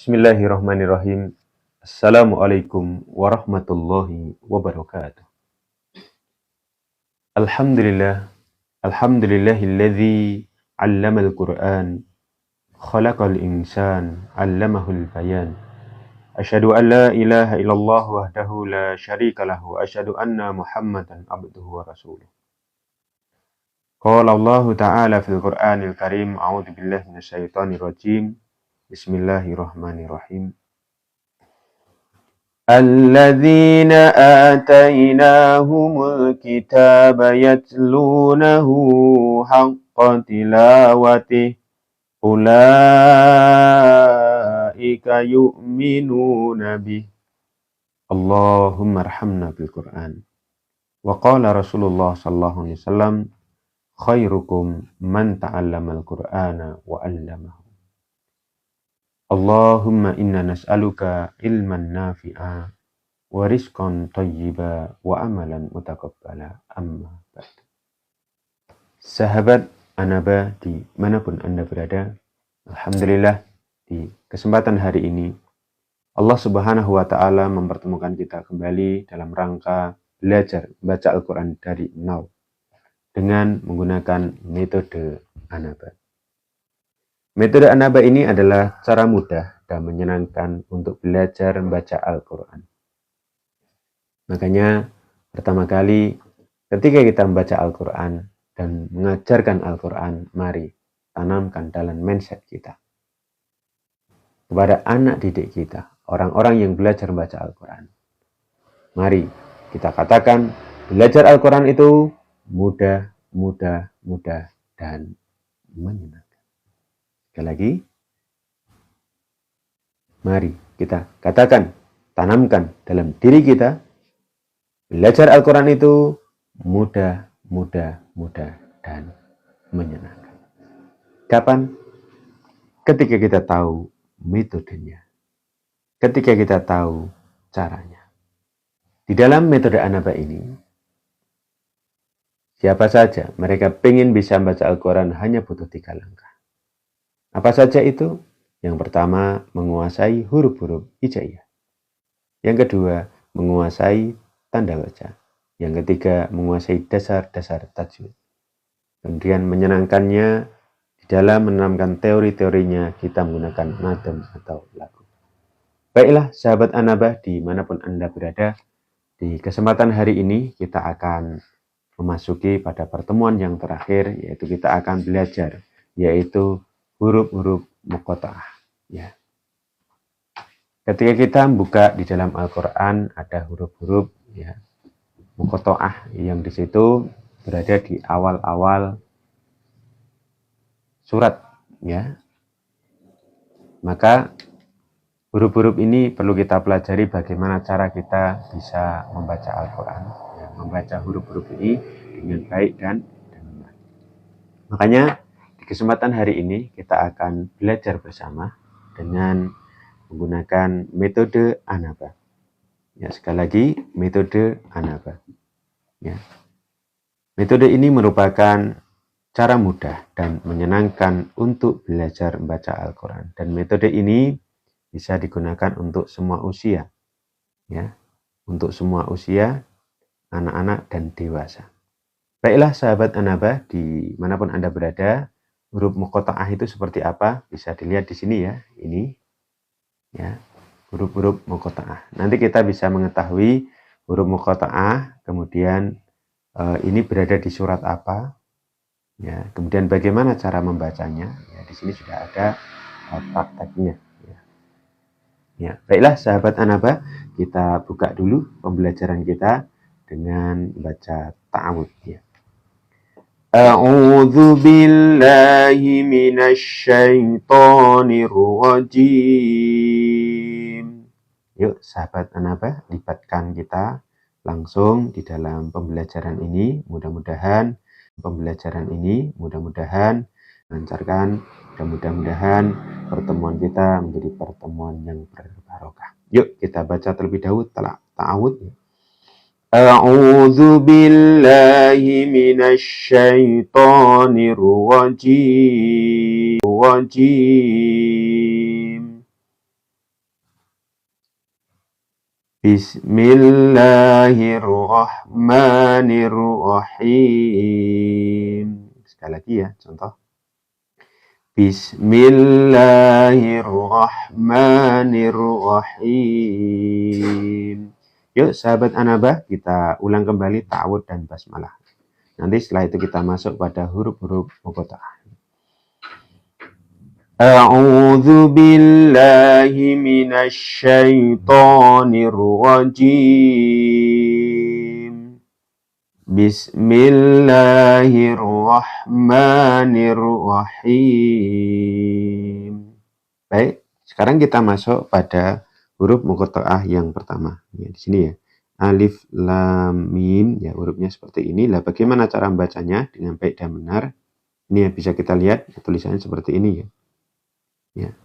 Bismillahirrahmanirrahim. Assalamualaikum warahmatullahi wabarakatuh. Alhamdulillah, alhamdulillahilladzi 'allamal Qur'an, khalaqal insan, 'allamahul bayan. Asyhadu an la ilaha illallah wahdahu la syarikalah wa asyhadu anna Muhammadan abduhu wa rasuluh. Qala Allah Ta'ala fil Qur'anil Karim, a'udzu billahi minasyaitonir rajim. Bismillahirrahmanirrahim. الذين آتيناهم الكتاب يتلونه حق تلاوته أولئك يؤمنون به اللهم ارحمنا بالقرآن وقال رسول الله صلى الله عليه وسلم خيركم من تعلم القرآن وعلمه Allahumma inna nas'aluka ilman nafi'a wa rizqan thayyiba wa amalan mutaqabbala amma ba'd. Sahabat Anaba di manapun Anda berada, Alhamdulillah di kesempatan hari ini Allah Subhanahu wa Ta'ala mempertemukan kita kembali dalam rangka belajar baca Al-Quran dari nol dengan menggunakan metode Anaba. Metode Anaba ini adalah cara mudah dan menyenangkan untuk belajar membaca Al-Quran. Makanya pertama kali ketika kita membaca Al-Quran dan mengajarkan Al-Quran, mari tanamkan dalam mindset kita. Kepada anak didik kita, orang-orang yang belajar membaca Al-Quran. Mari kita katakan belajar Al-Quran itu mudah, dan menyenangkan. Sekali lagi, mari kita katakan, tanamkan dalam diri kita, belajar Al-Quran itu mudah, dan menyenangkan. Kapan? Ketika kita tahu metodenya. Ketika kita tahu caranya. Di dalam metode Anaba ini, siapa saja mereka ingin bisa membaca Al-Quran hanya butuh 3 langkah. Apa saja itu? Yang pertama, menguasai huruf-huruf hijaiyah. Yang kedua, menguasai tanda baca. Yang ketiga, menguasai dasar-dasar tajwid. Kemudian menyenangkannya, di dalam menanamkan teori-teorinya, kita menggunakan nadam atau lagu. Baiklah, sahabat Anaba, dimanapun Anda berada, di kesempatan hari ini kita akan memasuki pada pertemuan yang terakhir, yaitu kita akan belajar, yaitu huruf-huruf muqatta'ah. Ya. Ketika kita buka di dalam Al-Quran ada huruf-huruf ya, muqatta'ah yang di situ berada di awal-awal surat. Ya. Maka huruf-huruf ini perlu kita pelajari bagaimana cara kita bisa membaca Al-Quran. Ya, membaca huruf-huruf ini dengan baik dan benar. Makanya di kesempatan hari ini kita akan belajar bersama dengan menggunakan metode Anaba. Ya, sekali lagi metode Anaba. Ya. Metode ini merupakan cara mudah dan menyenangkan untuk belajar membaca Al-Quran. Dan metode ini bisa digunakan untuk semua usia. Ya. Untuk semua usia, anak-anak dan dewasa. Baiklah sahabat Anaba, dimanapun Anda berada, huruf muqatta'ah itu seperti apa? Bisa dilihat di sini ya, ini. Ya, huruf-huruf muqatta'ah. Nanti kita bisa mengetahui huruf muqatta'ah, kemudian ini berada di surat apa? Ya, kemudian bagaimana cara membacanya? Ya, di sini sudah ada prakteknya. Ya. Ya, baiklah sahabat Anaba, kita buka dulu pembelajaran kita dengan baca ta'awudz ya. A'udzu billahi minasy syaithanir rajim. Yuk sahabat Anaba, libatkan kita langsung di dalam pembelajaran ini. Mudah-mudahan pembelajaran ini melancarkan dan mudah-mudahan pertemuan kita menjadi pertemuan yang berbarokah. Yuk kita baca terlebih dahulu ta'awudz. A'udzu billahi minasy syaithanir rajim. Bismillahirrahmanirrahim. Sekali lagi ya, contoh. Bismillahirrahmanirrahim. Yuk sahabat Anabah, kita ulang kembali ta'awud dan basmalah. Nanti setelah itu kita masuk pada huruf-huruf muqatta'ah. A'udzu billahi minasy syaithanir rajim. Bismillahirrahmanirrahim. Baik, sekarang kita masuk pada huruf muqatta'ah yang pertama. Ya, di sini ya. Alif, lam, mim. Ya, hurufnya seperti ini. Lah, bagaimana cara membacanya dengan baik dan benar? Ini ya, bisa kita lihat tulisannya seperti ini ya. Ya.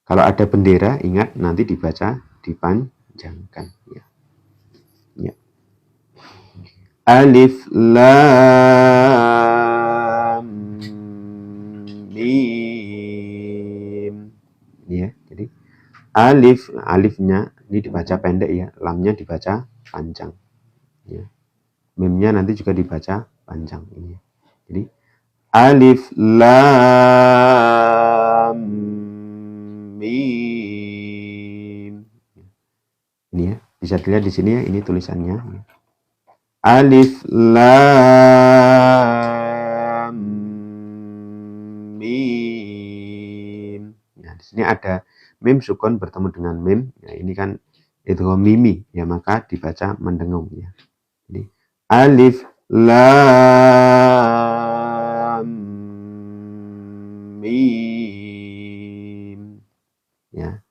Kalau ada bendera, ingat nanti dibaca dipanjangkan. Ya. Ya. Alif, lam, mim. Ya, jadi alifnya ini dibaca pendek ya, lamnya dibaca panjang. Ya. Mimnya nanti juga dibaca panjang ini. Jadi alif, lam, mim. Ini ya, bisa dilihat di sini ya, ini tulisannya. Ya. Alif, lam, mim. Nah, di sini ada mim sukun bertemu dengan mim. Ya, ini kan itu mimi, ya maka dibaca mendengung ya. Jadi alif, lam, mim. Ya.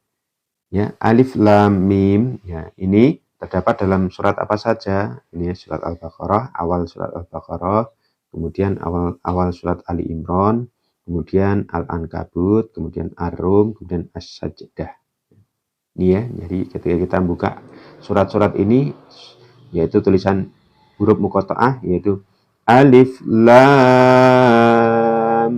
Ya, alif, lam, mim. Ya, ini terdapat dalam surat apa saja? Ini surat Al-Baqarah, awal surat Al-Baqarah, kemudian awal surat Ali Imran, kemudian Al-Ankabut, kemudian Ar-Rum, kemudian As-Sajdah. Ini ya, jadi ketika kita buka surat-surat ini, yaitu tulisan huruf muqatta'ah, yaitu alif, lam,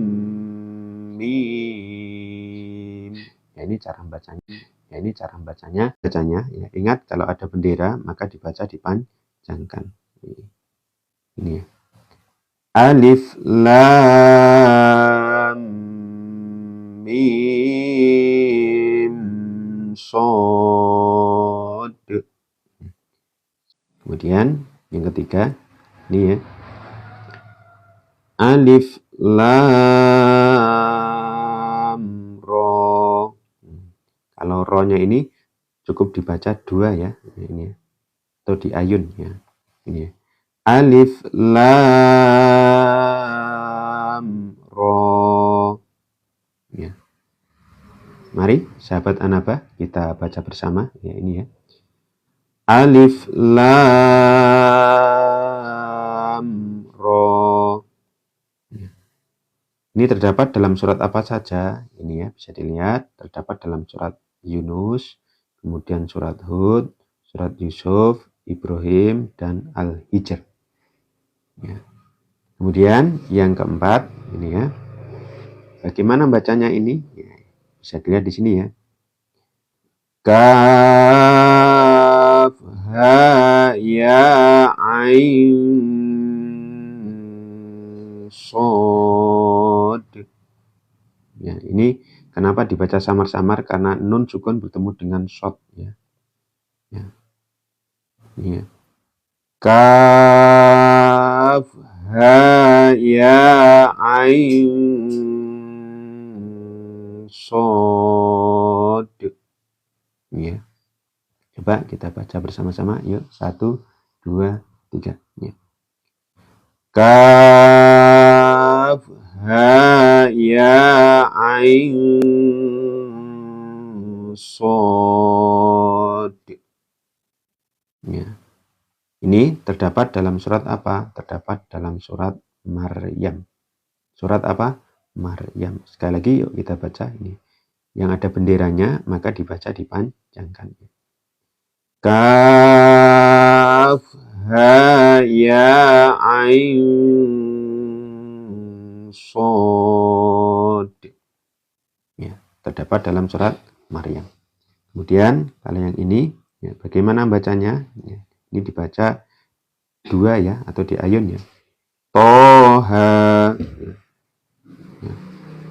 mim. Ya, ini cara bacanya. Ya, ini cara bacanya ya. Ingat kalau ada bendera maka dibaca dipanjangkan. Ini ya. Alif, lam, mim, shad. Kemudian yang ketiga ini ya. Alif, lam, ro. Kalau ro-nya ini cukup dibaca dua ya, ini atau diayun ya. Ini ya. Alif, lam, ro. Ya. Mari sahabat Anabah kita baca bersama ya, ini ya. Alif, lam, ro. Ya. Ini terdapat dalam surat apa saja? Ini ya, bisa dilihat terdapat dalam surat Yunus, kemudian surat Hud, surat Yusuf, Ibrahim, dan Al-Hijr. Ya. Kemudian yang keempat, ini ya. Bagaimana bacanya ini? Ya, bisa dilihat di sini ya. Kaf, ha, ya, ain, shad. Ya, ini kenapa dibaca samar-samar? Karena nun sukun bertemu dengan shad ya. Ya. Ini ya. Kaf, ha, ya, ain, shad. Ya. Coba kita baca bersama-sama. Yuk, 1, 2, 3. Ya. Kaf, ha, ya, ain, shad. Ya. Ini terdapat dalam surat apa? Terdapat dalam surat Maryam. Surat apa? Maryam. Sekali lagi yuk kita baca ini. Yang ada benderanya maka dibaca dipanjangkan. Kaf, ha, ya, ain, shad. Ya, terdapat dalam surat Maryam. Kemudian kalau yang ini Ya, bagaimana bacanya? Ya, ini dibaca 2 ya, atau di ayun ya. Toha. Ya,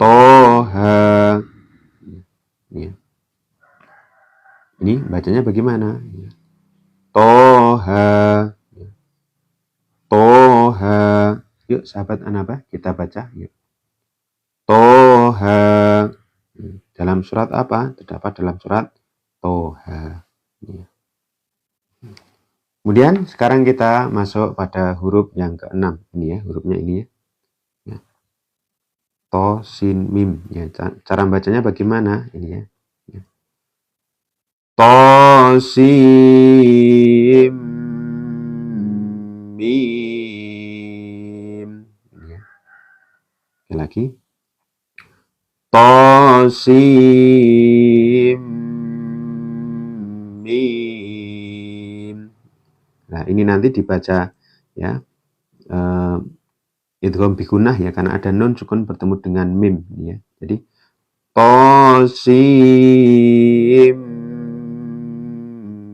toha. Ya. Ini bacanya bagaimana? Ya. Toha. Ya. Toha. Yuk sahabat Anaba, kita baca. Yuk. Toha. Dalam surat apa? Terdapat dalam surat Toha. Ya. Kemudian sekarang kita masuk pada huruf yang ke-6. Ini ya, hurufnya ini ya. Ya. To, sin, mim. Ya, cara bacanya bagaimana? Ini ya. Ya. To, sin, mim. Ini ya. Oke, lagi. To, sin, mim. Nah, ini nanti dibaca ya. Idgham bigunah ya, karena ada nun sukun bertemu dengan mim ya. Jadi tosim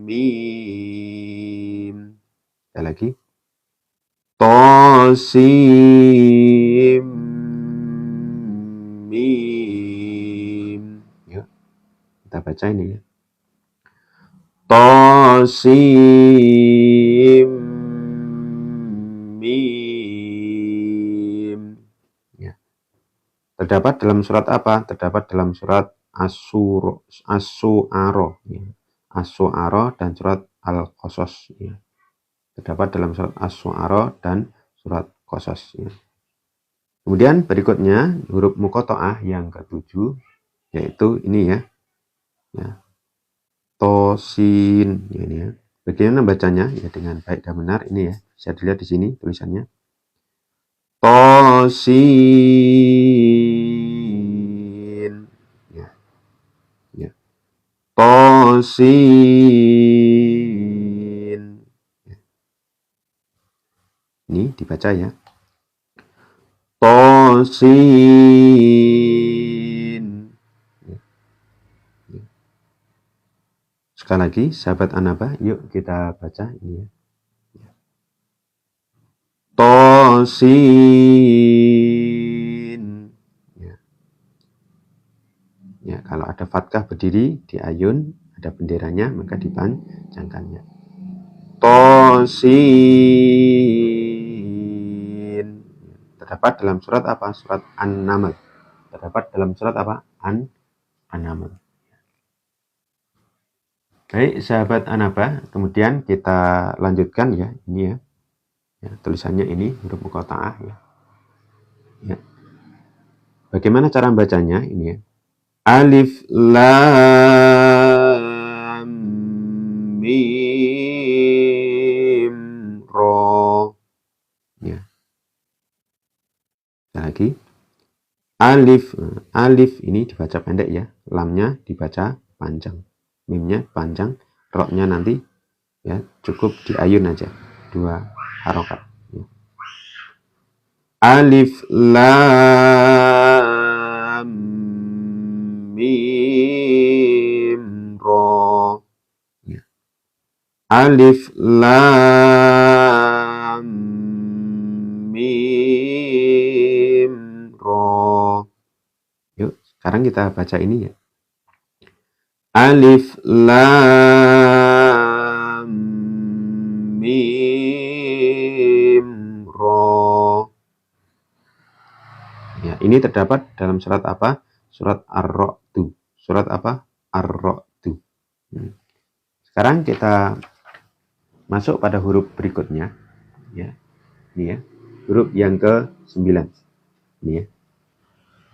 mim. Sekali lagi. Tosim mim. Yuk, kita baca ini ya. Tosim mim. Ya. Terdapat dalam surat apa? Terdapat dalam surat As-Su'ara, ya. As-Su'ara dan surat Al-Qasas. Ya. Terdapat dalam surat As-Su'ara dan surat Qasas. Ya. Kemudian berikutnya huruf muqatta'ah yang ke-7, yaitu ini ya. Ya. Tosin, ya, ini ya. Bagaimana bacanya? Ya, dengan baik dan benar ini ya. Bisa dilihat di sini tulisannya. Tosin. Ya. Ya. Tosin. Ya. Ini dibaca ya. Tosin. Ya. Ya. Sekali lagi, sahabat Anaba, yuk kita baca ini ya. Tosin. Ya. Ya, kalau ada fathah berdiri di ayun, ada benderanya, maka dipanjangkannya. Tosin. Terdapat dalam surat apa? Surat An-Naml. Terdapat dalam surat apa? An-Naml. Baik, sahabat Anaba, kemudian kita lanjutkan ya, ini ya. Ya, tulisannya ini huruf muqatta'ah ya. Ya. Bagaimana cara bacanya? Ini ya. Alif lam mim ro. Ya. Lagi. Alif ini dibaca pendek ya. Lamnya dibaca panjang. Mimnya panjang, ro-nya nanti ya cukup di ayun aja. 2 harokat. Ya. Alif lam mim ro. Ya. Alif lam mim ro. Yuk, sekarang kita baca ini ya. Alif lam mim ro. Ya, ini terdapat dalam surat apa? Surat Ar-Ra'd. Surat apa? Ar-Ra'd. Sekarang kita masuk pada huruf berikutnya ya. Ini ya. Huruf yang ke-9. Ini ya.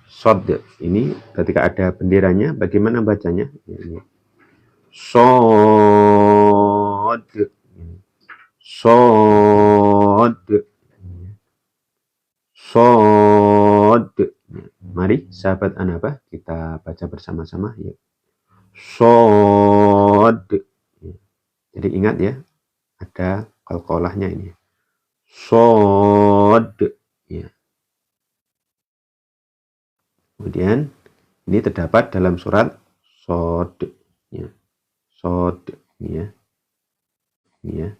Shod. Ini ketika ada benderanya bagaimana bacanya? Ya, ini. Shod. Shod. Shod. Mari sahabat Anaba kita baca bersama-sama ya. Shod. Jadi ingat ya, ada qalqalahnya ini. Shod. Ya. Kemudian ini terdapat dalam surat Shod. Ya. Shod. Ya. Ini ya.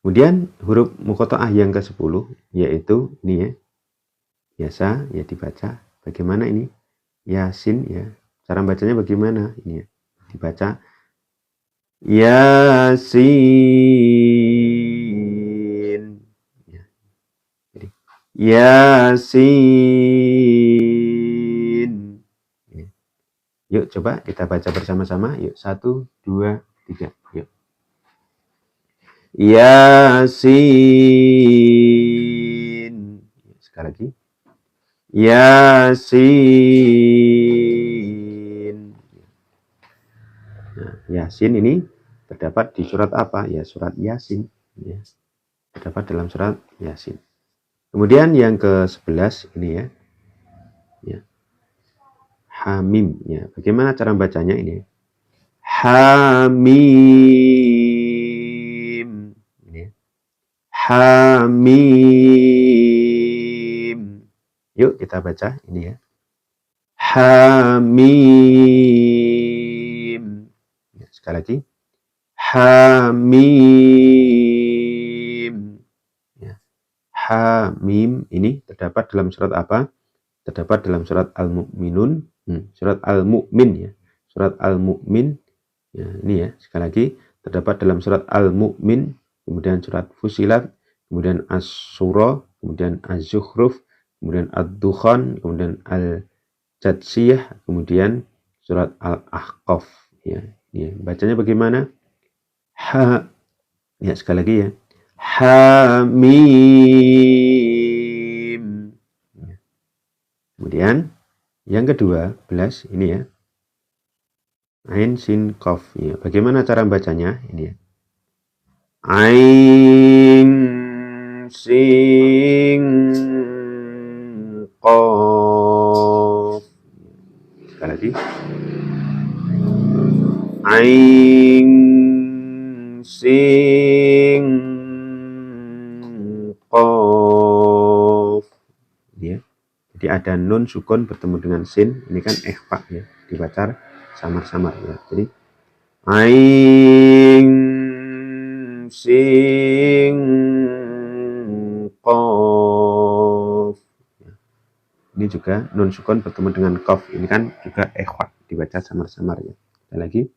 Kemudian huruf muqatta'ah yang ke-10 yaitu ini ya. Biasa ya dibaca. Bagaimana ini? Yasin ya. Cara bacanya bagaimana? Ini ya. Dibaca Yasin. Ya. Jadi, Yasin. Ya. Yuk coba kita baca bersama-sama. Yuk 1, 2, 3. Yuk. Yasin. Sekali lagi. Yasin. Nah, Yasin ini terdapat di surat apa? Ya, surat Yasin. Ya. Terdapat dalam surat Yasin. Kemudian yang ke-11 ini ya. Ya. Hamim. Ya. Bagaimana cara bacanya ini? Hamim. Ini. Hamim. Yuk kita baca ini ya. Hamim. Ya, sekali lagi. Hamim. Ya. Hamim ini terdapat dalam surat apa? Terdapat dalam surat Al-Mu'minun. Surat Al-Mu'min ya. Surat Al-Mu'min. Ya, ini ya. Sekali lagi. Terdapat dalam surat Al-Mu'min. Kemudian surat Fusilat. Kemudian As-Surah. Kemudian Az-Zukhruf. Kemudian Ad-Dukhan. Kemudian Al-Jadsiyah. Kemudian surat Al-Ahqaf. Ya, ini ya. Bacanya bagaimana? Ya, sekali lagi ya. Hamim. Kemudian yang ke-12 ini ya. Ain sin qaf. Ya, bagaimana cara bacanya? Ini ya. Ain sin qaf. Sekali lagi. Ain sin qaf. Ya. Jadi ada nun sukun bertemu dengan sin. Ini kan ikhfa ya. Dibaca samar-samar ya. Jadi ain sin qaf. Ini juga nun sukun bertemu dengan qaf. Ini kan juga ikhfa. Dibaca samar-samar ya. Sekali lagi.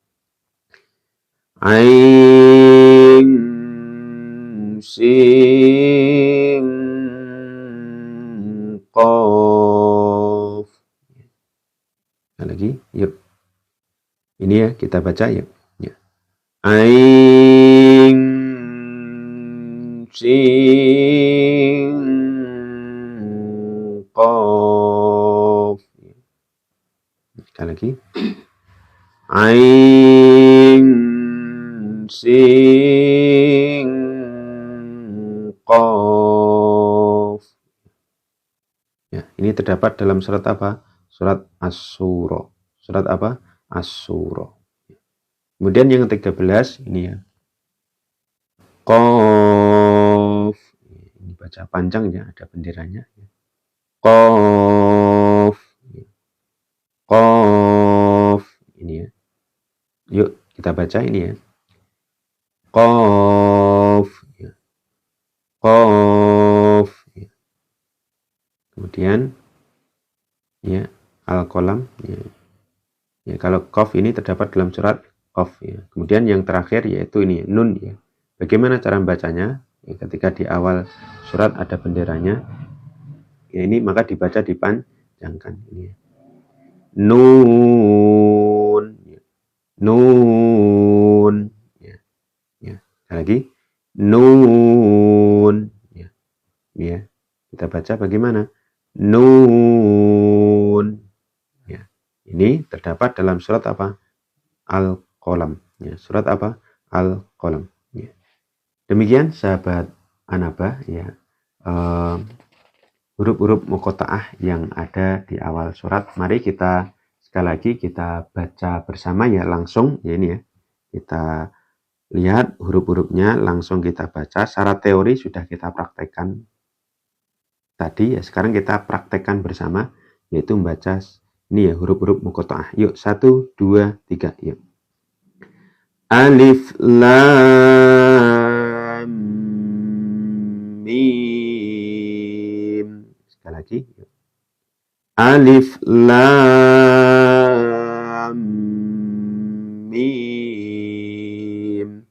Ain sin qaf. Sekali lagi, yuk. Ini ya kita baca yuk. Ya. Ain sin qaf. Sekali lagi. Ain sin qaf. Ya, ini terdapat dalam surat apa? Surat Asy-Syura. Surat apa? Asy-Syura. Kemudian yang ke-13 ini ya. Qaf. Ini baca panjang ya, ada benderanya. Qaf. Qaf. Ini ya. Yuk kita baca ini ya. Qaf. Qaf. Kemudian ya Al-Qalam ya. Ya, kalau qaf ini terdapat dalam surat qaf ya. Kemudian yang terakhir yaitu ini nun ya. Bagaimana cara membacanya? Ya, ketika di awal surat ada benderanya, ya ini maka dibaca dipanjangkan ini ya. Nun ya. Nun ya. Ya. Sekali lagi nun ya. Ya. Kita baca bagaimana? Nun. Ya. Ini terdapat dalam surat apa? Al-Qalam. Ya, surat apa? Al-Qalam. Ya. Demikian sahabat Anaba ya. Huruf-huruf muqatta'ah yang ada di awal surat. Mari kita sekali lagi kita baca bersama ya langsung ya ini ya. Kita lihat huruf-hurufnya langsung kita baca. Secara teori sudah kita praktekkan tadi ya. Sekarang kita praktekkan bersama yaitu membaca ini ya huruf-huruf muqatta'ah. Yuk 1, 2, 3 yuk. Alif lam mim. Sekali lagi. Alif lam mim.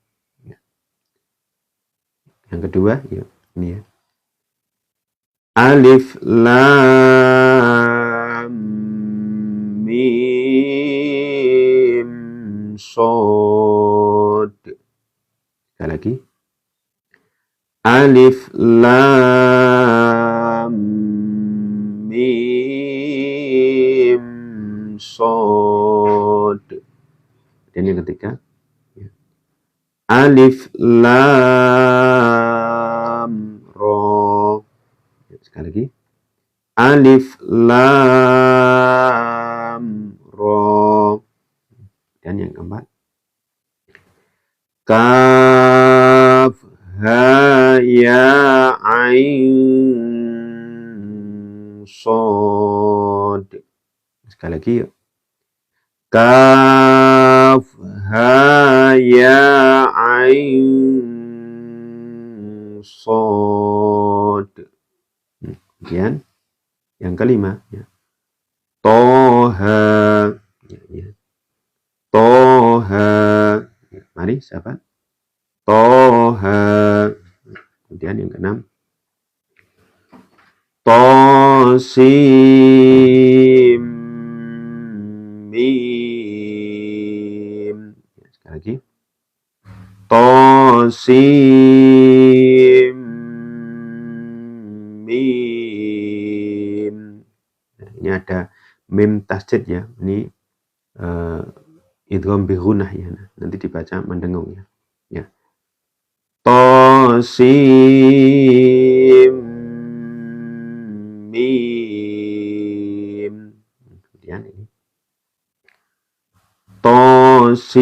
Yang kedua, yuk, ini ya. Alif lam mim shad. Sekali lagi. Alif lam mim shad. Dan yang ketiga, alif lam ra. Sekali lagi. Alif lam ra. Dan yang keempat, kaf ha ya ain shad. Sekali lagi yuk. Kaf ha ya ain shad. Kemudian yang kelima, ya. Toha. Ya. Toha. Ya. Mari siapa? Toha. Kemudian yang keenam, Tosim mim. Ya, sekali lagi. Tosim mim. Nah, ini ada mim tasjid ya. Ini idgham bi ghunnah ya. Nah, nanti dibaca mendengung ya. Ya. Tosim mim. Kemudian ini tosin.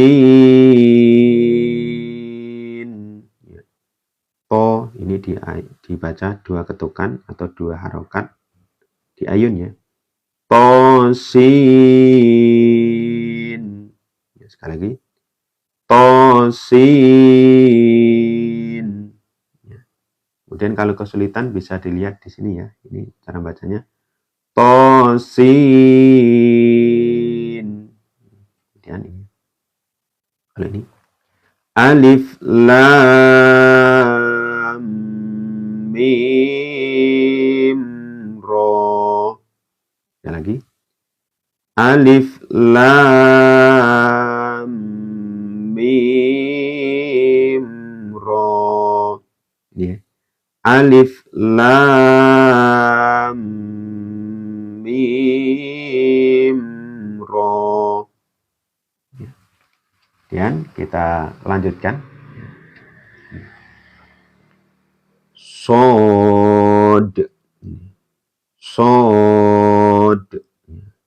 Ya. To ini dibaca dua ketukan atau dua harokat di ayun ya. Tosin. Ya, sekali lagi. Tosin. Ya. Kemudian kalau kesulitan bisa dilihat di sini ya. Ini cara bacanya. Tosin. Kemudian ini. Kalau ini. Alif lam mim ra. Sekali lagi. Alif lam mim ra. Ini ya. Alif lam mim ra. Kemudian kita lanjutkan. Sod. Sod.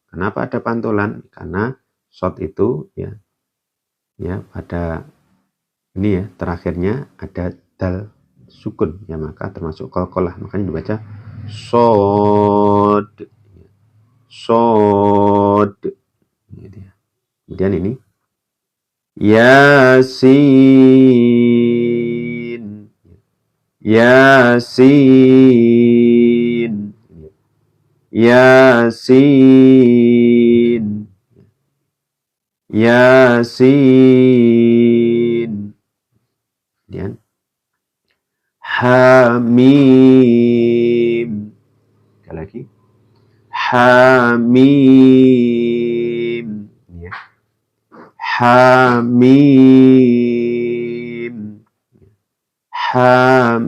Kenapa ada pantulan? Karena sod itu ya pada ini ya terakhirnya ada dal sukun ya, maka termasuk qalqalah, makanya dibaca sod. Sod. Kemudian ini Yasin. Yasin. Yasin. Yasin. Kemudian Hamim. Sekali lagi. Hamim. Ya. Hamim. Hamim.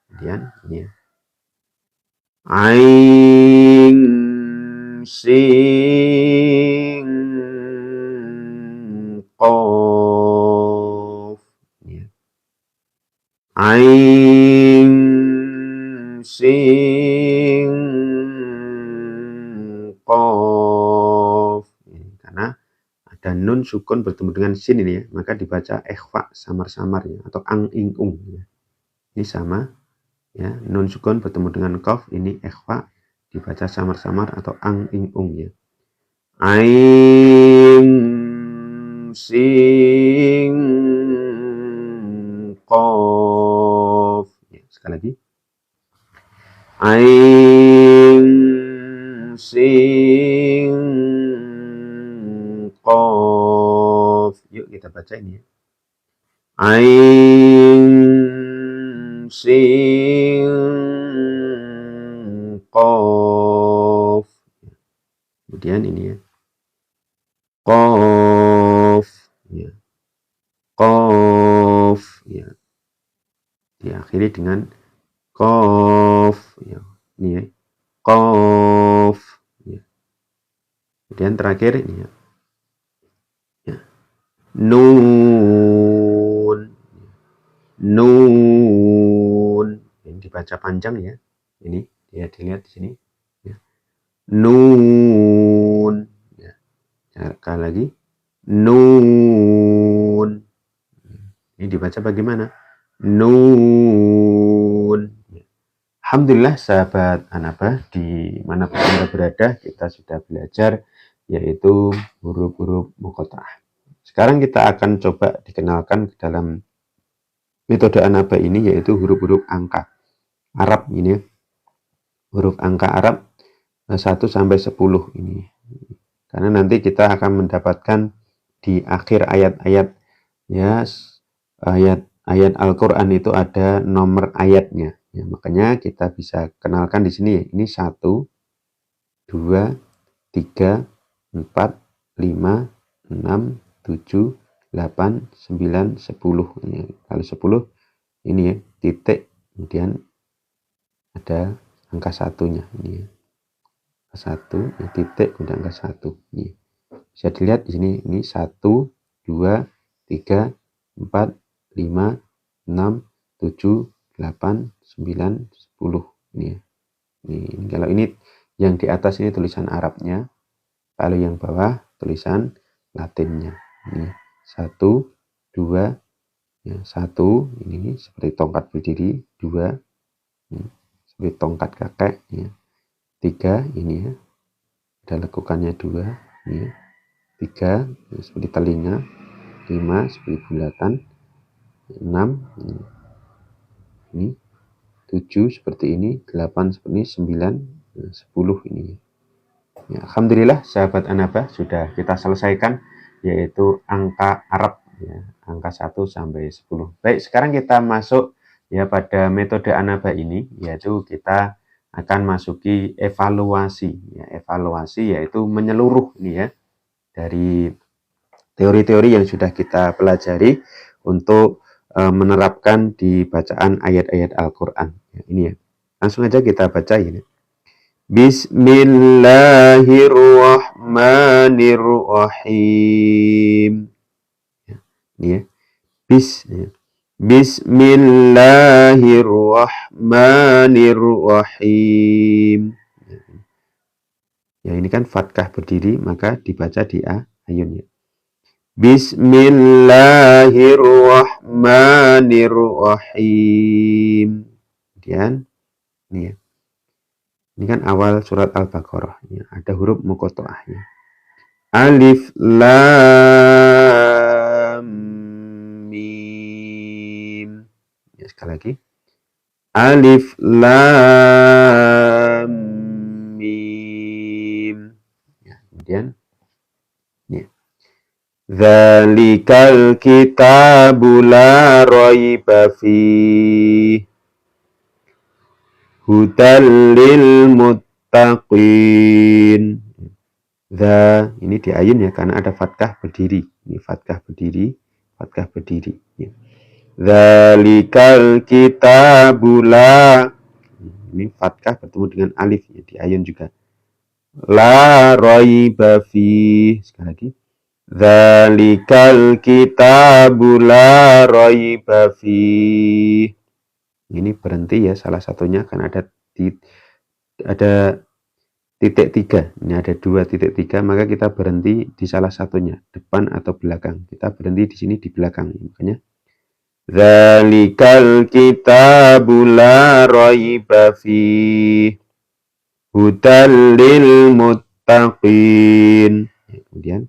Kemudian ini ya. Ain sin qaf. Ya. Ain sin qaf. Ya, karena ada nun sukun bertemu dengan sin ini ya, maka dibaca ikhfa samar-samar ya, atau ang ing ung ya. Ini sama ya, nun sukun bertemu dengan qaf, ini ikhfa dibaca samar-samar atau ang ing ung ya. Ain sin qaf. Ya, sekali lagi. Ain sin qaf. Yuk kita baca ini ya. Ain sin qaf. Kemudian ini ya. Qaf. Ya. Qaf. Ya. Diakhiri dengan qaf. Ya. Ini ya. Qaf. Ya. Kemudian terakhir ini ya. Ya. Nun. Nun. Ini dibaca panjang ya. Ini ya, dilihat di sini. Ya. Nun. Ya. Sekali lagi. Nun. Ini dibaca bagaimana? Nun. Alhamdulillah sahabat Anaba, dimanapun Anda berada, kita sudah belajar yaitu huruf-huruf muqatta'ah. Sekarang kita akan coba dikenalkan ke dalam metode Anaba ini, yaitu huruf-huruf angka Arab ini. Huruf angka Arab 1 sampai 10 ini. Karena nanti kita akan mendapatkan di akhir ayat-ayat ya, ayat Al-Qur'an itu ada nomor ayatnya. Ya, makanya kita bisa kenalkan di sini. Ini 1, 2, 3, 4, 5, 6, 7, 8, 9, 10. Ya, kalau 10 ini ya, titik, kemudian ada angka satunya. Ini ya. 1, ya, titik, kemudian angka 1. Ini. Bisa dilihat di sini, ini 1, 2, 3, 4, 5, 6, 7, 8, 9, 10. Ini ya. Ini kalau ini yang di atas ini tulisan Arabnya, kalau yang bawah tulisan Latinnya. Ini 1, 2, ya, 1 ini seperti tongkat berdiri, 2 ini seperti tongkat kakek, ya. 3 ini ya, ada lekukannya 2, ini 3 ya, seperti telinga, 5 seperti bulatan, 6 ini 7 seperti ini, 8 seperti ini, 9, 10 ini. Ya, alhamdulillah sahabat Anaba, sudah kita selesaikan yaitu angka Arab ya, angka 1 sampai 10. Baik, sekarang kita masuk ya pada metode Anaba ini, yaitu kita akan masuki evaluasi ya, evaluasi yaitu menyeluruh ini ya, dari teori-teori yang sudah kita pelajari untuk menerapkan di bacaan ayat-ayat Al-Qur'an. Ya, ini ya. Langsung aja kita baca ini. Bismillahirrahmanirrahim. Ya, ini ya. Bismillahirrahmanirrahim. Ya, ini kan fathah berdiri, maka dibaca di ayunnya. Bismillahirrahmanirrahim. Kemudian ini ya. Ini kan awal surat Al-Baqarah. Ya, ada huruf muqatta'ah. Ya. Alif lam mim. Ya, sekali lagi. Alif lam mim. Ya, kemudian ya. Dzalikal kitabu la raiba fihi hudal lil muttaqin. Ini di ayun ya, karena ada fathah berdiri. Ini fathah berdiri, fathah berdiri. Ya. Dzalikal kitabu la. Ini fathah bertemu dengan alif ya, di ayun juga. La raiba fihi. Sekali lagi. Dzalikal kitabu la raiba fihi. Ini berhenti ya, salah satunya kan ada titik 3. Ini ada 2 titik 3, maka kita berhenti di salah satunya, depan atau belakang. Kita berhenti di sini di belakang. Makanya Dzalikal kitabu la raiba fihi hudal lil muttaqin. Kemudian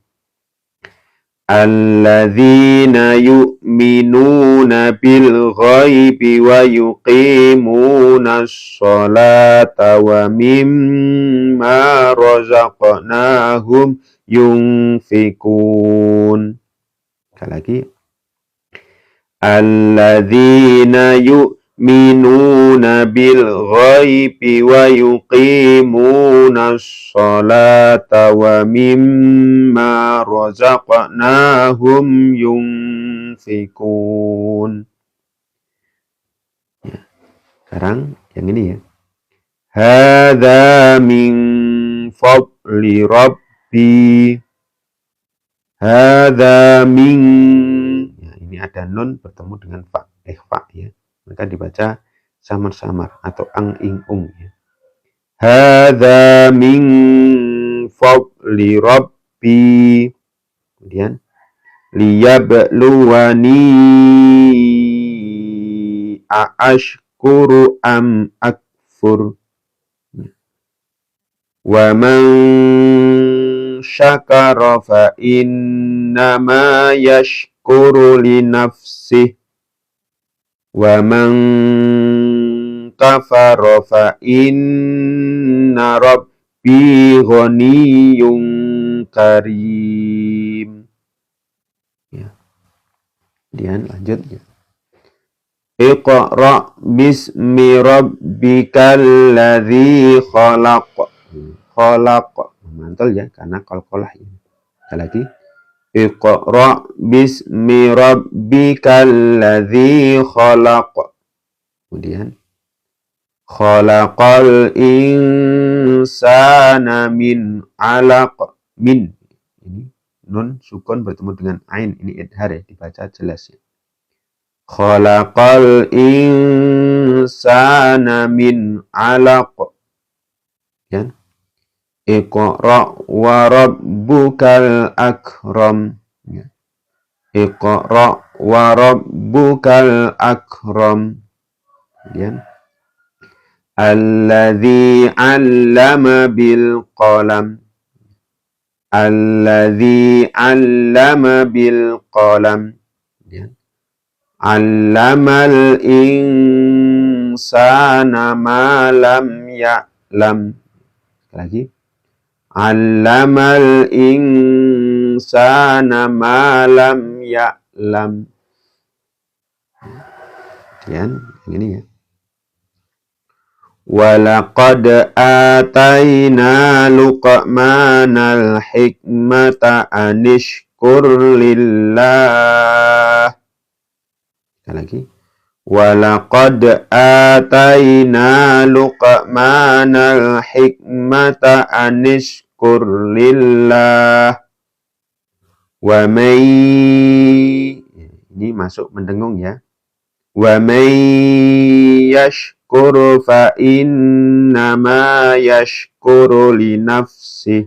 alladzina yu'minuna bil ghaibi wa yuqimuna sholata wa mimma razaqnahum yunfikun. Sekali lagi, alladzina yu'minuna bil ghaibi wa yuqimuna sholata wa mimma razaqnahum yunfikun. Ya, sekarang yang ini ya. Hadza min fadli rabbi. Hadza min, ya, ini ada nun bertemu dengan fa, ikhfa ya. Maka dibaca samar-samar atau ang ing ung ya. Hadza min fadli rabbi. Kemudian liyabluwani aashkuru am akfur. Wa man syakara fa innama yashkuru li nafsih wa man kafara fa inna rabbi ghaniyyun karim. Ya. Kemudian lanjut ya. Iqra bismi rabbikal ladzi khalaq. Khalaq mantul ya karena qalqalah ini. Sekali lagi. Iqra bismi rabbikal ladzi khalaq. Kemudian khalaqal insana min 'alaq. Min ini nun sukun bertemu dengan ain, ini idhar ya, dibaca jelas ya. Khalaqal insana min 'alaq. Ya. Iqra wa rabbukal akram. Ya. Iqra wa rabbukal akram. Kemudian alladzi 'allama bil qalam. Alladzi 'allama bil qalam. Kemudian 'allamal insana ma lam ya'lam. Sekali lagi. 'Allamal insana ma lam ya'lam. Kemudian yang ini ya. Walaqad atayna Luqmanal hikmata anishkur lillah. Sekali lagi. Walaqad atayna Luqmanal hikmata anishkur lillah. Wa may, ini masuk mendengung ya. Wa may yashkur fa innama yashkuru li nafsih.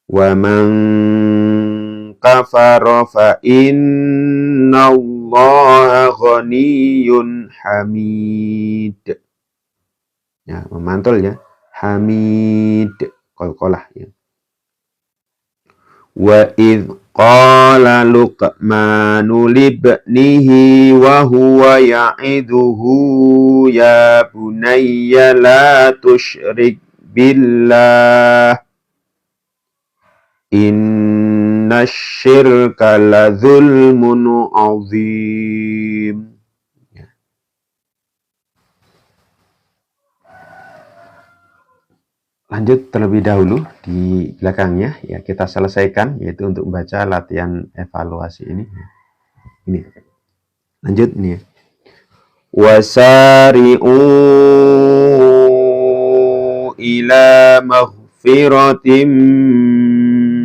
Wa man kafara fa innallaha ghaniyyun hamid. Ya, memantul ya. Hamid, qalqalah ya. Wa idh qala Luqmanu libnihi wa huwa ya'iduhu ya bunayya la tusyrik billah innasyirka la zulmun azim. Ya. Lanjut terlebih dahulu di belakangnya ya, kita selesaikan yaitu untuk membaca latihan evaluasi ini. Ini. Lanjut nih. Wasari'u ila maghfiratin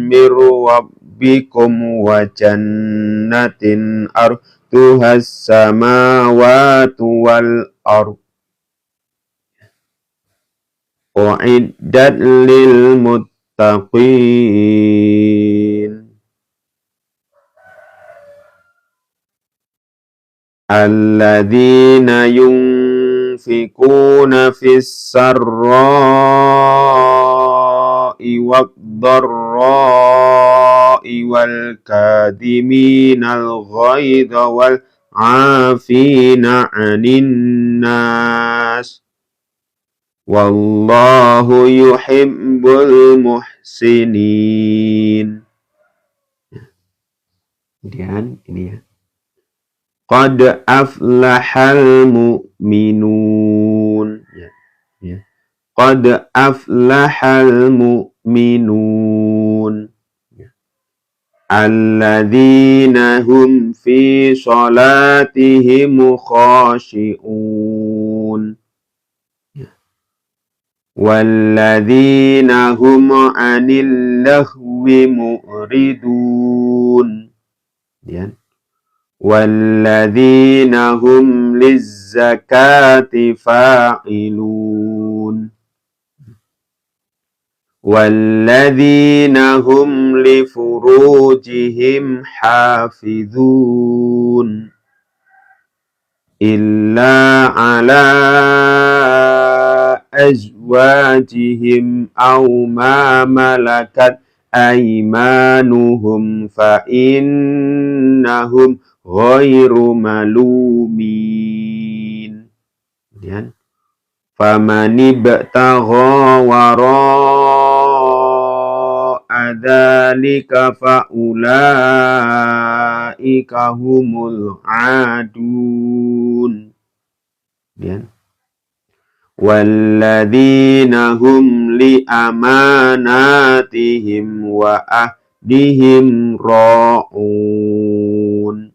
mir rabbikum wa jannatin arduhas samawati wal ardh u'iddat lil muttaqin alladzina yunfikuna fis sarra'i wad dharra'i والكاظمين الغيظ والعافين عن الناس والله يحب المحسنين. Kemudian ini ya. Qad aflahal mu'minun. Ya. Qad aflahal mu'minun. Alladzina hum fi salatihim khashi'un. Walladzina hum 'anil lahwi mu'ridun. Ya. Walladzina hum lizzakati fa'ilun. Walladzina hum li furujihim hafizun. Illa ala azwajihim aw ma malakat aymanuhum fa innahum ghairu malumin. Kemudian famani btagha wara'a dzalika fa ulaika humul adun. Kemudian walladzina hum li amanatihim wa ahdihim ra'un.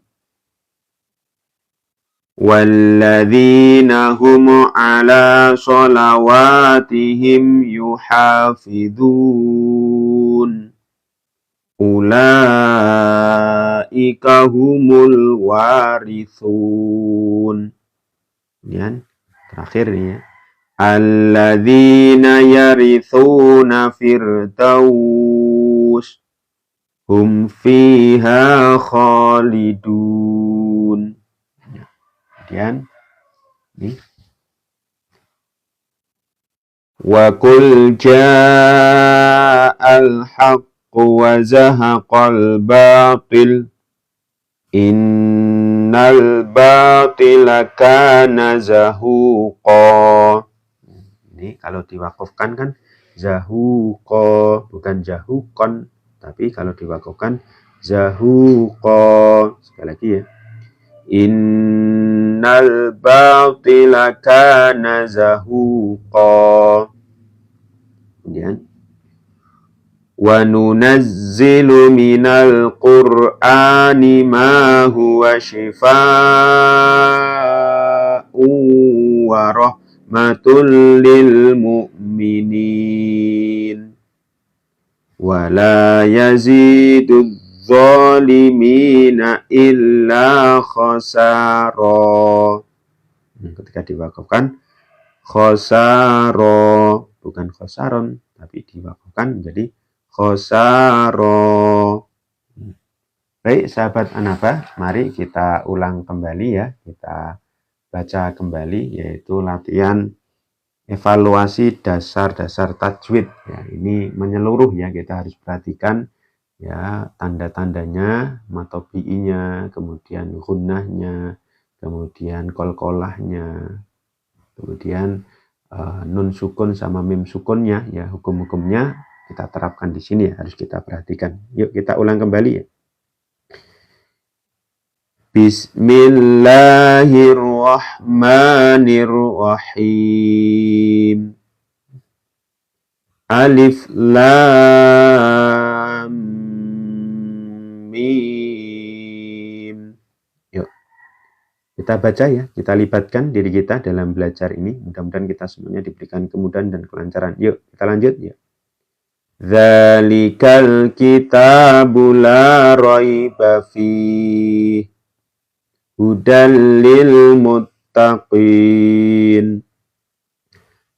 Walladzina hum ala salawatihim yuhafidun. Ulaika humul warithun. Kemudian terakhir nih ya. Alladzina yarithuna firdaus hum fiha khalidun. Kemudian ini wa qul ja'al haqqu wa zahaqal batil innal batila kana zahuqa. Ini kalau diwakafkan kan zahuqa, bukan jahukon, tapi kalau diwakafkan zahuqa. Sekali lagi ya. Innal batila kana zahuqa. Kemudian wa nunazzilu minal qur'ani ma huwa shifaa'un wa rahmatul lil mu'minin wa la yazidudz zalimina illa khasara. Ketika diwakafkan khasara, bukan khasaron, tapi diwakafkan menjadi khasara. Baik sahabat Anaba, mari kita ulang kembali ya, kita baca kembali, yaitu latihan evaluasi dasar-dasar tajwid ya. Ini menyeluruh ya, kita harus perhatikan ya tanda-tandanya, matobi'inya, kemudian gunnahnya, kemudian kolkolahnya, kemudian nun sukun sama mim sukunnya ya, hukum-hukumnya kita terapkan di sini ya, harus kita perhatikan. Yuk kita ulang kembali ya. Bismillahirrahmanirrahim. Alif lam mim. Yuk kita baca ya, kita libatkan diri kita dalam belajar ini. Mudah-mudahan kita semuanya diberikan kemudahan dan kelancaran. Yuk kita lanjut ya. Dzalikal kitabu la raiba fihi hudal lil muttaqin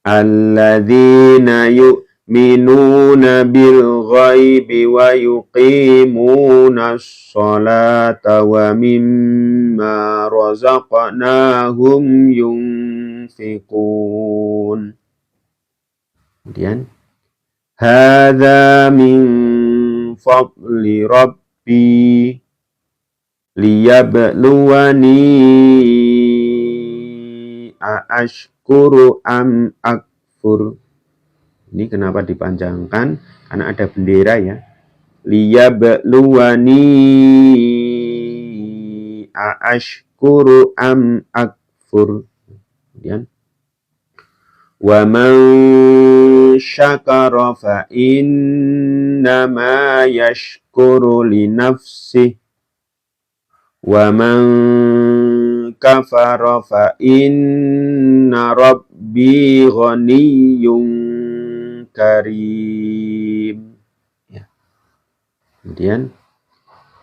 alladzina yu'minuna bil ghaibi wa yuqimuna sholata wa mimma razaqnahum yunfiqun. Kemudian hadza min fadli rabbi liyabluwani aashkuru am akfur. Ini kenapa dipanjangkan? Karena ada bendera ya. Liyabluwani aashkuru am akfur. Kemudian wa man syakara fa innama yashkuru li nafsihi wa man kafara fa inna rabbi ghaniyyun karim. Ya. Kemudian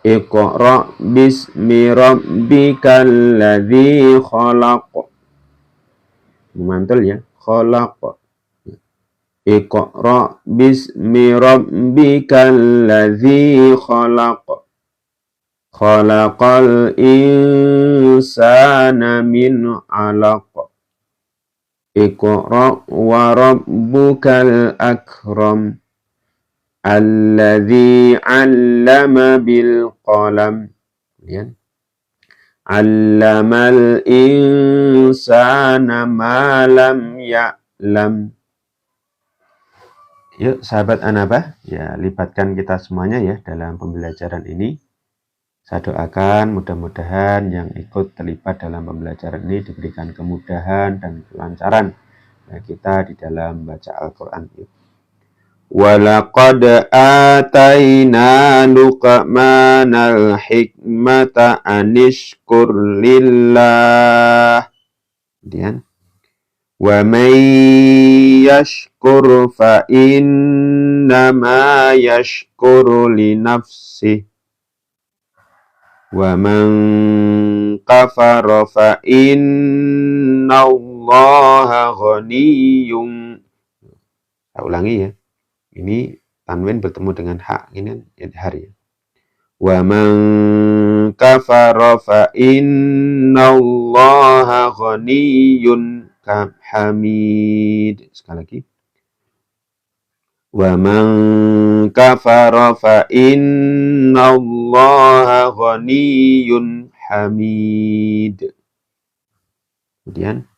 Iqra bismi rabbikal ladzi khalaq. Mantul ya, khalaq. Iqra bismi rabbikal ladzi khalaq. Khalaqal insana min 'alaq. Iqra wa rabbukal akram. Alladzi 'allama bil qalam. Kemudian 'allamal insana ma lam ya'lam. Yuk sahabat Anabah, ya libatkan kita semuanya ya dalam pembelajaran ini. Saya doakan mudah-mudahan yang ikut terlibat dalam pembelajaran ini diberikan kemudahan dan kelancaran ya, kita di dalam baca Al-Quran. Walaqad ataina Luqmanal hikmata anishkur lillah. Kemudian wa may yashkur fa innama yashkuru li nafsihi wa man kafara fa innallaha ghaniyyun. Saya ulangi ya. Ini tanwin bertemu dengan hak, ini idhar ya. Wa man kafara fa innallaha ghaniyyun hamid. Sekali lagi. Wa man kafara fa innallaha ghaniyyun hamid. Kemudian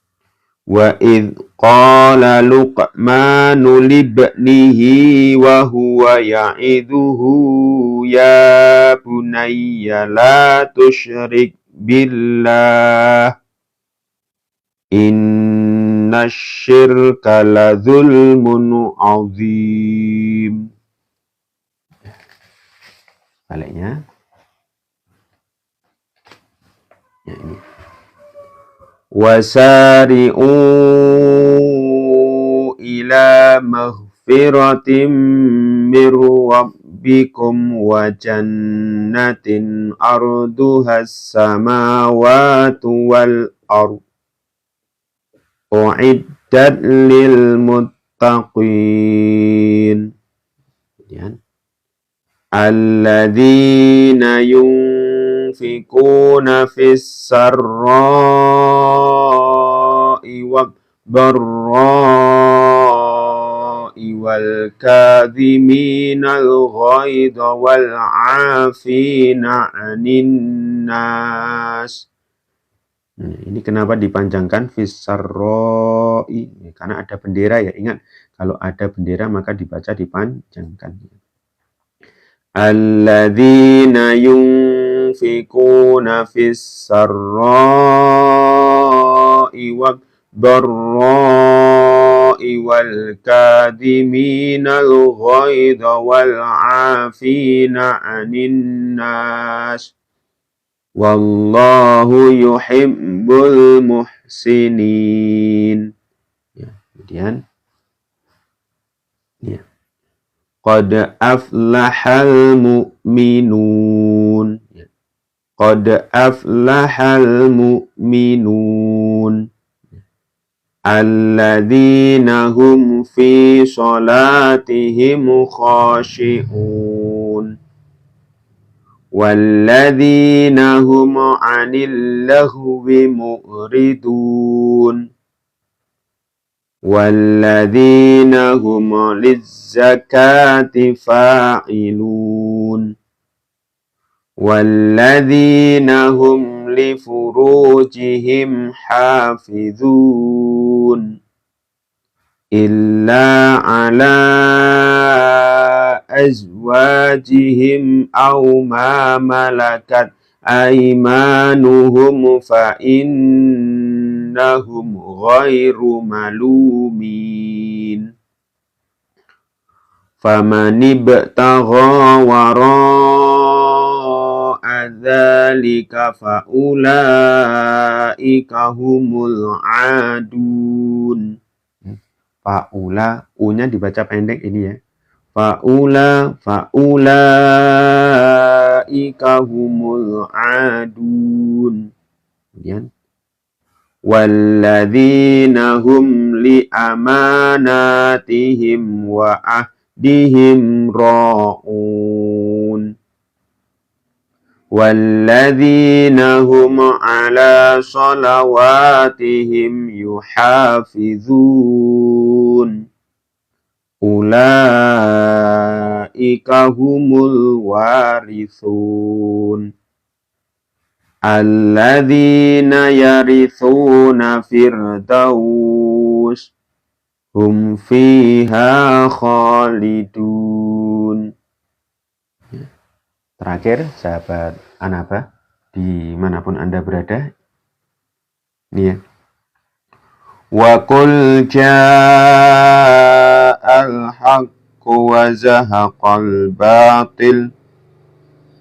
wa idh qala Luqmanu libnihi wa huwa ya'idhuhu ya bunayya la tusyrik billah innasyirka la zulmun azim. Baliknya ya ini wasari'u ila maghfiratin mir rabbikum wa jannatin arduhas samawati wal ardh u'iddat lil muttaqin. Kemudian alladzina yunfikuna fis sarra'i wad dharra'i wal kadhiminal ghaidha wal 'afina 'anil nas. Ini kenapa dipanjangkan fisarroi? Karena ada bendera ya. Ingat, kalau ada bendera maka dibaca dipanjangkan. Alladzina yunfikuna fis-sarra'i wad-dharra'i wal kadhiminal ghaidha wal 'afina 'anil nas. Wallahu yuhibbul muhsinin. Ya, kemudian ya. Qad aflahal mu'minun. Ya. Qad aflahal mu'minun. Alladzina hum fi salatihim khashi'un. Walladzina hum 'anil lahwi mu'ridun. walladzina hum lizzakati fa'ilun walladzina hum li furujihim hafizun illa ala azwajihim aw ma malakat aymanuhum fa innahum ghairu malumin faman ibtagha wara'a dzalika fa ulaika humul adun. Faula, u-nya dibaca pendek ini ya. Faulaika humul adun. Kemudian walladzina hum li amanatihim wa ahdihim ra'un. Walladzina hum ala salawatihim yuhafizun ulaika humul warithun alladzina yarithuna firdaus hum fiha khalidun. Terakhir, sahabat Anaba, dimanapun Anda berada, ini ya. Wa qul ja'al haqqu wa zahaqal batil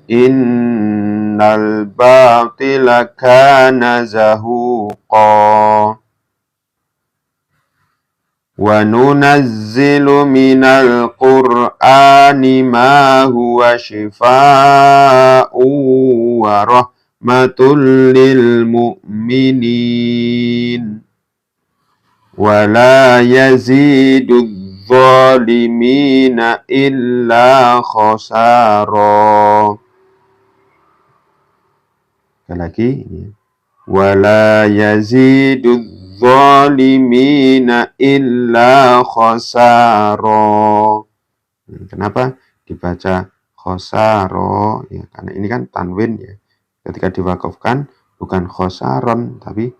innal batila kana zahuqa wa nunazzilu minal qur'ani ma huwa shifaa'u wa rahmatul lil mu'minin wa la yazidu adh-dhalimina illa khasara. Sekali lagi wa la yazidu zalimina illa khasara. Kenapa dibaca khasara? Ya, karena ini kan tanwin ya. Ketika diwakafkan bukan khasaron tapi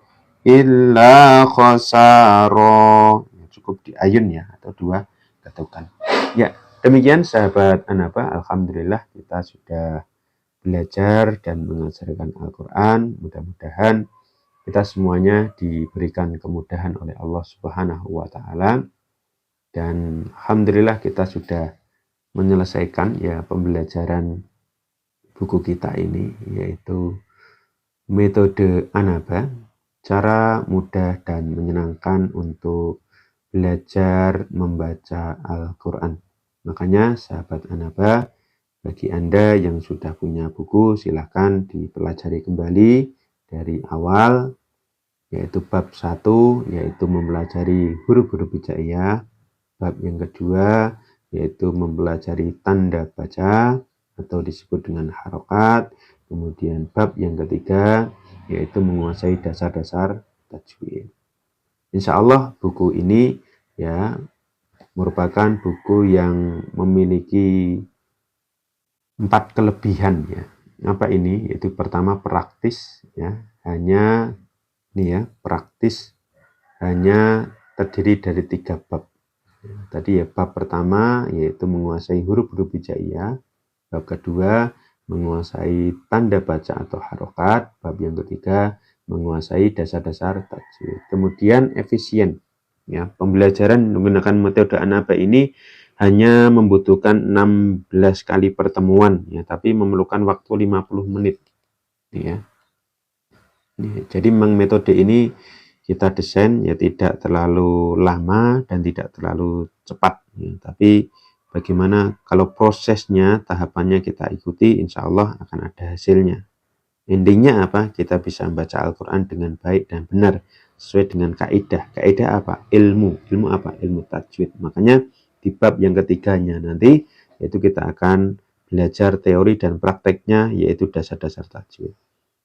illa khasara. Ya, cukup di ayun ya atau dua ketukan. Ya, demikian sahabat Anaba, alhamdulillah kita sudah belajar dan mengajarkan Al-Qur'an. Mudah-mudahan kita semuanya diberikan kemudahan oleh Allah Subhanahu wa Ta'ala, dan alhamdulillah kita sudah menyelesaikan ya pembelajaran buku kita ini, yaitu metode Anaba, cara mudah dan menyenangkan untuk belajar membaca Al-Quran. Makanya sahabat Anaba, bagi Anda yang sudah punya buku, silahkan dipelajari kembali dari awal, yaitu bab 1, yaitu mempelajari huruf-huruf hijaiyah. Bab yang kedua, yaitu mempelajari tanda baca atau disebut dengan harokat. Kemudian bab yang ketiga, yaitu menguasai dasar-dasar tajwid. Insya Allah buku ini ya merupakan buku yang memiliki 4 kelebihan ya. Apa ini? Yaitu pertama praktis ya, hanya ini ya, praktis hanya terdiri dari 3 bab. Tadi ya, bab pertama yaitu menguasai huruf-huruf hijaiyah, bab kedua menguasai tanda baca atau harokat, bab yang ketiga menguasai dasar-dasar tajwid. Kemudian efisien ya, pembelajaran menggunakan metode Anaba ini hanya membutuhkan 16 kali pertemuan ya, tapi memerlukan waktu 50 menit ya. Jadi memang metode ini kita desain ya tidak terlalu lama dan tidak terlalu cepat ya, tapi bagaimana kalau prosesnya, tahapannya kita ikuti, insya Allah akan ada hasilnya. Endingnya apa? Kita bisa membaca Al-Quran dengan baik dan benar sesuai dengan kaidah. Kaidah apa? Ilmu. Ilmu apa? Ilmu tajwid. Makanya di bab yang ketiganya nanti yaitu kita akan belajar teori dan prakteknya, yaitu dasar-dasar tajwid.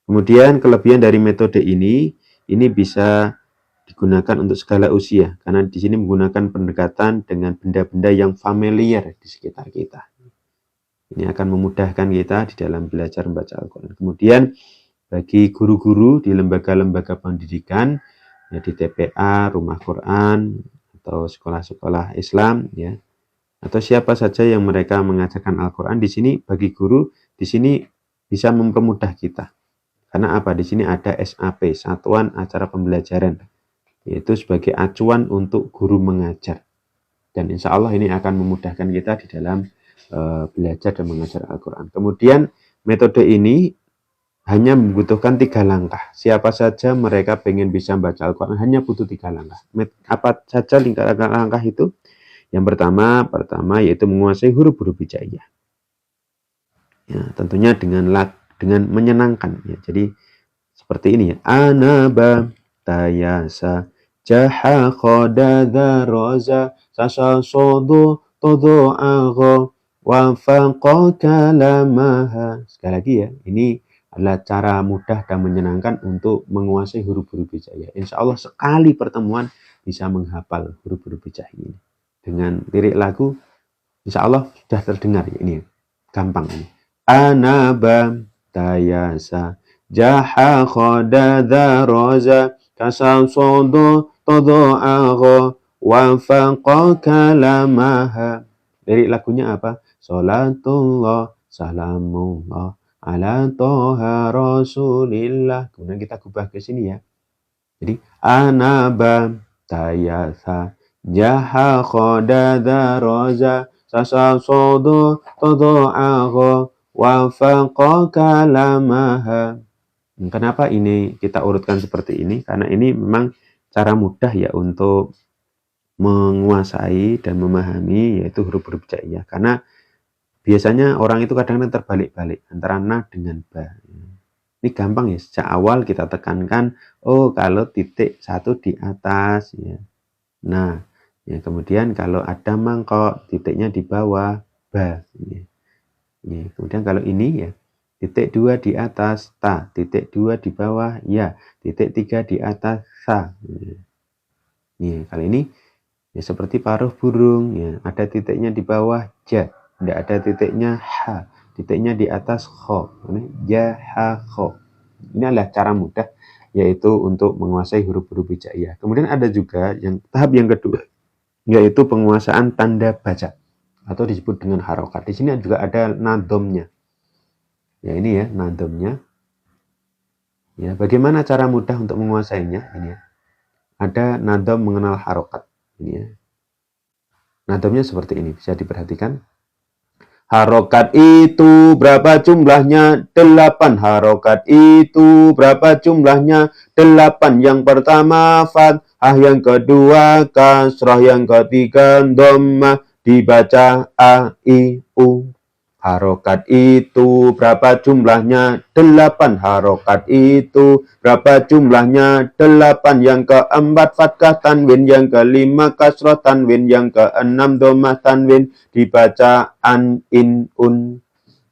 Kemudian kelebihan dari metode ini bisa digunakan untuk segala usia, karena di sini menggunakan pendekatan dengan benda-benda yang familiar di sekitar kita. Ini akan memudahkan kita di dalam belajar membaca Al-Quran. Kemudian bagi guru-guru di lembaga-lembaga pendidikan, ya di TPA, Rumah Quran, atau sekolah-sekolah Islam, ya, atau siapa saja yang mereka mengajarkan Al-Quran, di sini bagi guru di sini bisa mempermudah kita. Karena apa? Di sini ada SAP, Satuan Acara Pembelajaran, yaitu sebagai acuan untuk guru mengajar. Dan insya Allah ini akan memudahkan kita di dalam belajar dan mengajar Al-Quran. Kemudian metode ini hanya membutuhkan 3 langkah. Siapa saja mereka pengen bisa membaca Al-Quran hanya butuh 3 langkah. Apa saja langkah itu? Yang pertama yaitu menguasai huruf-huruf hijaiyah. Ya, tentunya dengan menyenangkan. Ya. Jadi seperti ini ya. Anaba, tayasa, jaha, khoda, roza, sasa, sodo, todo, agho, wafaqa, kalamaha. Sekali lagi ya, ini adalah cara mudah dan menyenangkan untuk menguasai huruf-huruf hijaiyah. Insya Allah sekali pertemuan bisa menghafal huruf-huruf hijaiyah ini. Dengan lirik lagu, insya Allah sudah terdengar ya, ini gampang ini. Anaba, tayasa, jaha, khoda, roza, kasal, sodo, todo, agho, wafaqa, kalamaha. Lirik lagunya apa? Salatullah, salamullah, ala toha rasulillah. Kemudian kita ubah ke sini ya. Jadi anaba, tayasa, jaha, khoda, roza, sasa, sodo, todo, agho, wafaqa, kalamaha. Kenapa ini kita urutkan seperti ini? Karena ini memang cara mudah ya untuk menguasai dan memahami yaitu huruf-huruf hijaiyah. Karena biasanya orang itu kadang-kadang terbalik-balik antara na dengan ba. Ini gampang ya, sejak awal kita tekankan, oh kalau titik 1 di atas ya. Nah, ya kemudian kalau ada mangkok titiknya di bawah ba. Ya. Ya, kemudian kalau ini ya titik 2 di atas ta, titik 2 di bawah ya, titik 3 di atas sa. Ya. Ya, kali ini ya seperti paruh burung ya, ada titiknya di bawah ja, tidak ada titiknya ha, titiknya di atas kho, ja ha kho. Ini adalah cara mudah yaitu untuk menguasai huruf-huruf hijaiyah. Kemudian ada juga yang tahap yang kedua yaitu penguasaan tanda baca atau disebut dengan harokat. Di sini juga ada nadomnya. Ya ini ya nadomnya. Ya, bagaimana cara mudah untuk menguasainya? Ini ya. Ada nadom mengenal harokat. Ini ya. Nadomnya seperti ini, bisa diperhatikan. Harokat itu berapa jumlahnya? 8. Harokat itu berapa jumlahnya? 8. Yang pertama fathah, yang kedua kasrah, yang ketiga dhammah, dibaca a, i, u. Harokat itu berapa jumlahnya? 8. Harokat itu berapa jumlahnya? 8. Yang keempat fathah tanwin, yang kelima kasrah tanwin, yang keenam dhammah tanwin, dibaca an, in, un.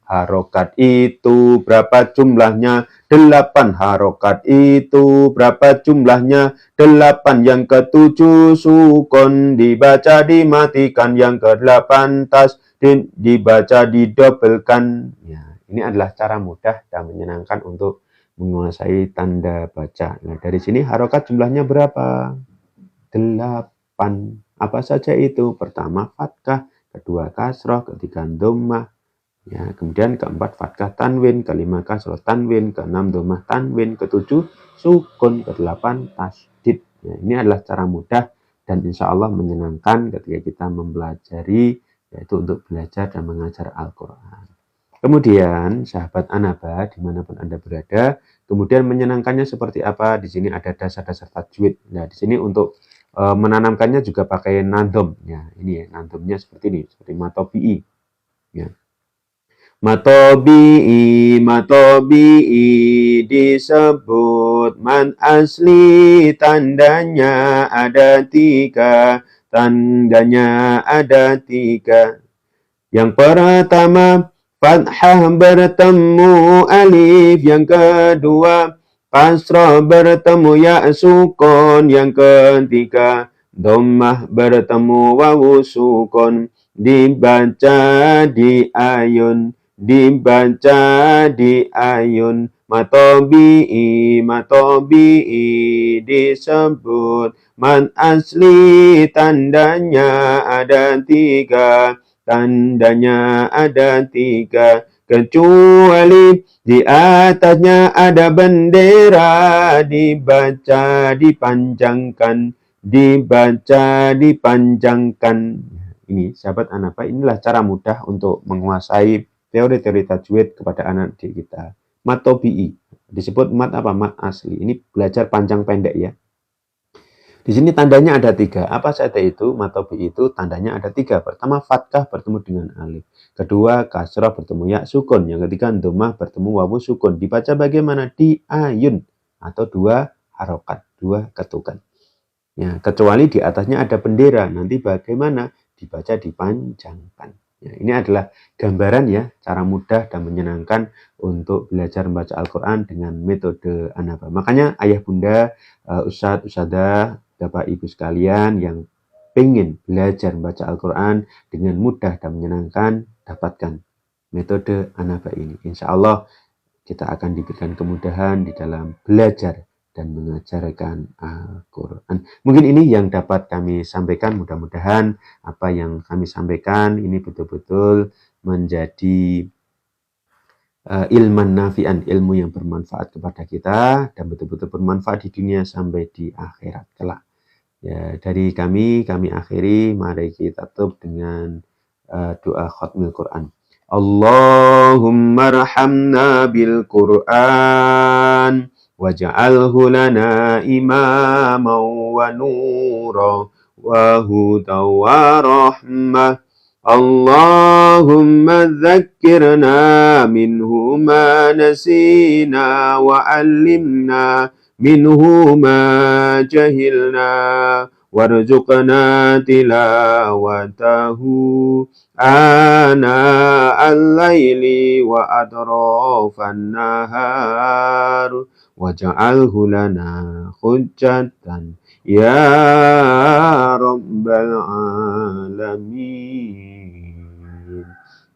Harokat itu berapa jumlahnya? 8. Harokat itu berapa jumlahnya? 8. Yang ketujuh sukun, dibaca dimatikan, yang ke-8 dibaca didobelkan. Ya, ini adalah cara mudah dan menyenangkan untuk menguasai tanda baca. Nah, dari sini harokat jumlahnya berapa? 8. Apa saja itu? Pertama fathah, kedua kasroh, ketiga dhammah. Ya, kemudian keempat fathah tanwin, kelima kasroh tanwin, keenam dhammah tanwin, ketujuh sukun, kedelapan tasdid. Ya, ini adalah cara mudah dan insya Allah menyenangkan ketika kita mempelajari, yaitu untuk belajar dan mengajar Al-Quran. Kemudian sahabat Anaba dimanapun Anda berada, kemudian menyenangkannya seperti apa? Di sini ada dasar-dasar tajwid. Nah, di sini untuk menanamkannya juga pakai nadom. Ya, ini ya nadomnya seperti ini, seperti matobi'i. Ya. Matobi'i disebut man asli, tandanya ada 3. Tandanya ada 3. Yang pertama fathah bertemu alif, yang kedua Kasrah bertemu ya sukun. Yang ketiga, dhammah bertemu wawu sukun. Dibaca di ayun, dibaca di ayun. Matobi'i, matobi'i disebut. Mad asli tandanya ada tiga. Tandanya ada tiga. Kecuali di atasnya ada bendera, dibaca, dipanjangkan, dibaca, dipanjangkan. Ini sahabat Anapa, inilah cara mudah untuk menguasai teori-teori tajwid kepada anak didik kita. Mat tobi'i, disebut mat apa? Mat asli. Ini belajar panjang pendek ya. Di sini tandanya ada tiga. Apa saja itu? Mat tobi'i itu tandanya ada tiga. Pertama, fathah bertemu dengan alif. Kedua, kasrah bertemu ya sukun. Yang ketiga, dhammah bertemu wawu sukun. Dibaca bagaimana? Di ayun atau dua harokat, dua ketukan. Ya, kecuali di atasnya ada bendera. Nanti bagaimana? Dibaca dipanjangkan. Ya, ini adalah gambaran ya, cara mudah dan menyenangkan untuk belajar membaca Al-Quran dengan metode Anapa. Makanya ayah bunda, ustadz, ustadzah, bapak ibu sekalian yang ingin belajar membaca Al-Quran dengan mudah dan menyenangkan, dapatkan metode Anapa ini. Insya Allah kita akan diberikan kemudahan di dalam belajar dan mengajarkan Al-Quran. Mungkin ini yang dapat kami sampaikan. Mudah-mudahan apa yang kami sampaikan ini betul-betul menjadi ilman nafi'an, ilmu yang bermanfaat kepada kita dan betul-betul bermanfaat di dunia sampai di akhirat kelak. Ya, dari kami akhiri, mari kita tutup dengan doa khatmil Quran. Allahumma rahamna bil Quran waj'alhu lana imaman wa nura wa hudan wa rahmah. Allahumma dzakkirna minhu ma nasina wa 'allimna minhu ma jahilna warzuqna tilawatahu ana al-laili wa atrafan nahar waj'alhu lana hujjatan ya rabbal alamin.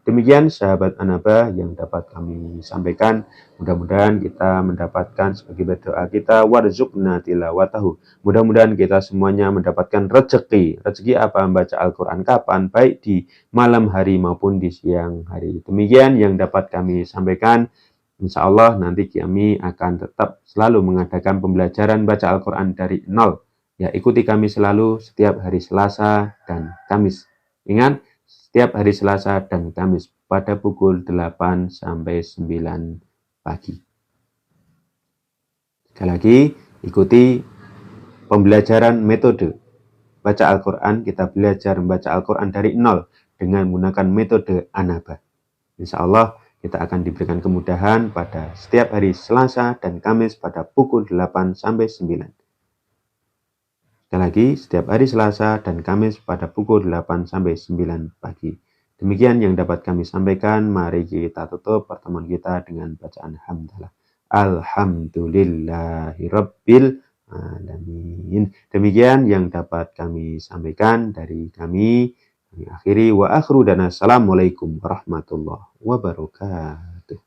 Demikian sahabat Anaba yang dapat kami sampaikan. Mudah-mudahan kita mendapatkan sebagai berdoa kita warzuqna tilawatahu. Mudah-mudahan kita semuanya mendapatkan rezeki. Rezeki apa? Membaca Al-Quran kapan? Baik di malam hari maupun di siang hari. Demikian yang dapat kami sampaikan. Insya Allah nanti kami akan tetap selalu mengadakan pembelajaran baca Al-Quran dari nol. Ya, ikuti kami selalu setiap hari Selasa dan Kamis. Ingat, setiap hari Selasa dan Kamis pada pukul 8 sampai 9 pagi. Sekali lagi, ikuti pembelajaran metode baca Al-Quran. Kita belajar membaca Al-Quran dari nol dengan menggunakan metode Anaba. Insya Allah kita akan diberikan kemudahan pada setiap hari Selasa dan Kamis pada pukul 8 sampai 9. Sekali lagi, setiap hari Selasa dan Kamis pada pukul 8 sampai 9 pagi. Demikian yang dapat kami sampaikan. Mari kita tutup pertemuan kita dengan bacaan hamdalah. Alhamdulillahirabbil alamin. Demikian yang dapat kami sampaikan dari kami. Kami akhiri wa akhru dan assalamualaikum warahmatullahi wabarakatuh.